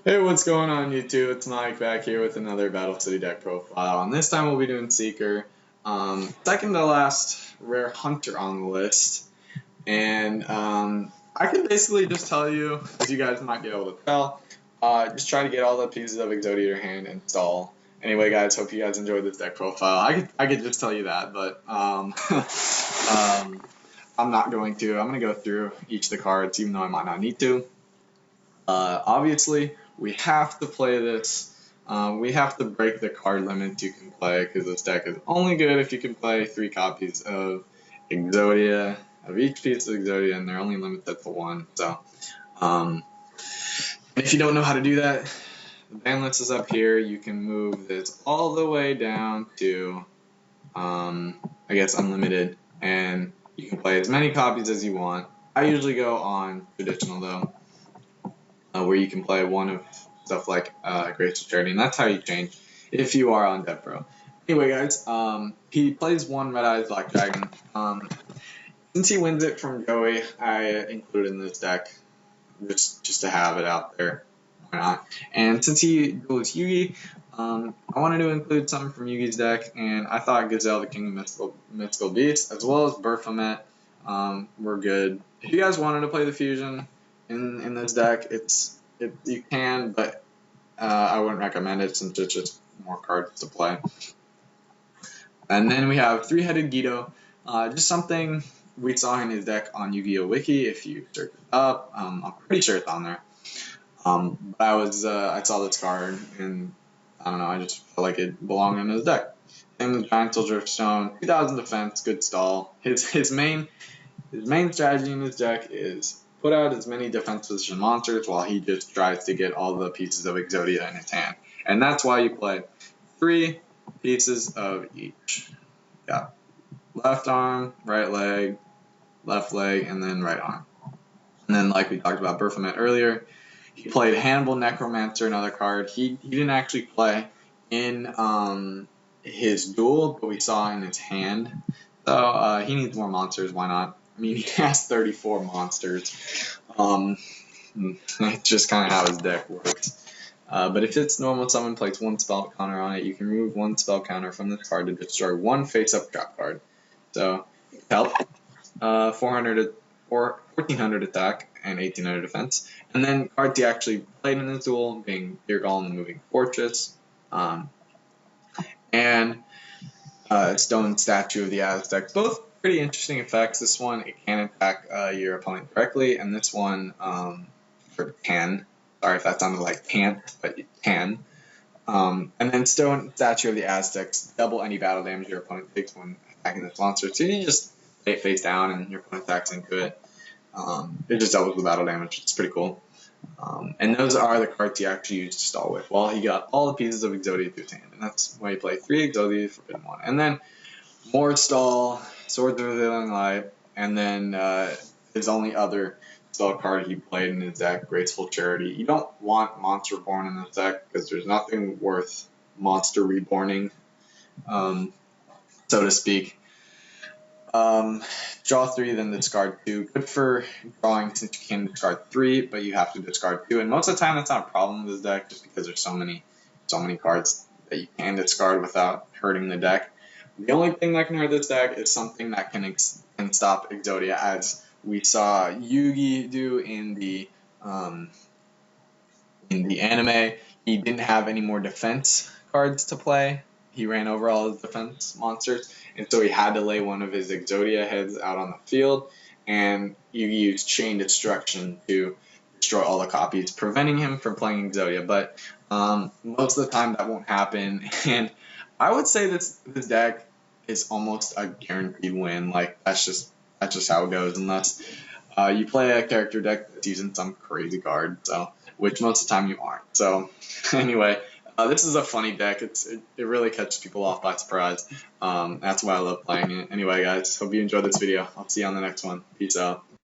Hey, what's going on YouTube? It's Mike back here with another Battle City deck profile, and this time we'll be doing Seeker. Second to last rare hunter on the list, and I can basically just tell you, as you guys might be able to tell, just try to get all the pieces of Exodia to your hand and install. Anyway, guys, hope you guys enjoyed this deck profile. I could just tell you that, but I'm not going to. I'm going to go through each of the cards, even though I might not need to. Obviously, we have to play this. We have to break the card limits you can play because this deck is only good if you can play 3 copies of Exodia, of each piece of Exodia, and they're only limited to 1. So, if you don't know how to do that, the ban list is up here. You can move this all the way down to, I guess, unlimited, and you can play as many copies as you want. I usually go on traditional though. Where you can play one of stuff like Graceful Charity, and that's how you change if you are on Dev Pro. Anyway, guys, he plays one Red Eyes Black Dragon. Since he wins it from Joey, I included in this deck just to have it out there. Why not? And since he duels Yugi, I wanted to include something from Yugi's deck, and I thought Gazelle, the King of Mystical Beasts, as well as Baphomet, were good. If you guys wanted to play the fusion in this deck, you can, but I wouldn't recommend it since it's just more cards to play. And then we have Three-Headed Guido, just something we saw in his deck on Yu-Gi-Oh! Wiki. If you search it up, I'm pretty sure it's on there. But I saw this card, and I don't know, I just felt like it belonged in his deck. Same with Giant Soldier of Stone, 2000 defense, good stall. His main strategy in his deck is put out as many defense position monsters while he just tries to get all the pieces of Exodia in his hand. And that's why you play 3 pieces of each. Yeah, left arm, right leg, left leg, and then right arm. And then, like we talked about Baphomet earlier, he played Hannibal Necromancer, another card. He didn't actually play in his duel, but we saw in his hand. So he needs more monsters. Why not? I mean, he has 34 monsters. It's just kind of how his deck works. But if it's normal summon, place 1 spell counter on it, you can remove 1 spell counter from this card to destroy 1 face-up trap card. So, help. 1400 attack and 1800 defense. And then cards he actually played in this duel being Beer Golem, the Moving Fortress, and Stone Statue of the Aztecs. Both pretty interesting effects. This one, it can attack your opponent directly, and this one can. Sorry if that sounded like can't, but it can. And then Stone Statue of the Aztecs, double any battle damage your opponent takes when attacking this monster. So you just lay it face down and your opponent attacks into it. It just doubles the battle damage. It's pretty cool. And those are the cards he actually used to stall with. Well, he got all the pieces of Exodia to his hand, and that's why he played 3 Exodia, Forbidden 1. And then more stall, Swords of Revealing Light, and then his only other spell card he played in his deck, Graceful Charity. You don't want Monster Reborn in this deck because there's nothing worth Monster Reborning, so to speak. Draw 3, then discard 2. Good for drawing since you can discard 3, but you have to discard 2. And most of the time that's not a problem with this deck just because there's so many cards that you can discard without hurting the deck. The only thing that can hurt this deck is something that can stop Exodia, as we saw Yugi do in the anime. He didn't have any more defense cards to play. He ran over all his defense monsters, and so he had to lay one of his Exodia heads out on the field, and Yugi used Chain Destruction to destroy all the copies, preventing him from playing Exodia. But most of the time that won't happen, and I would say this deck is almost a guaranteed win. Like that's just how it goes, unless you play a character deck that's using some crazy card, so which most of the time you aren't. So anyway, this is a funny deck. It really catches people off by surprise. That's why I love playing it. Anyway, guys, hope you enjoyed this video. I'll see you on the next one. Peace out.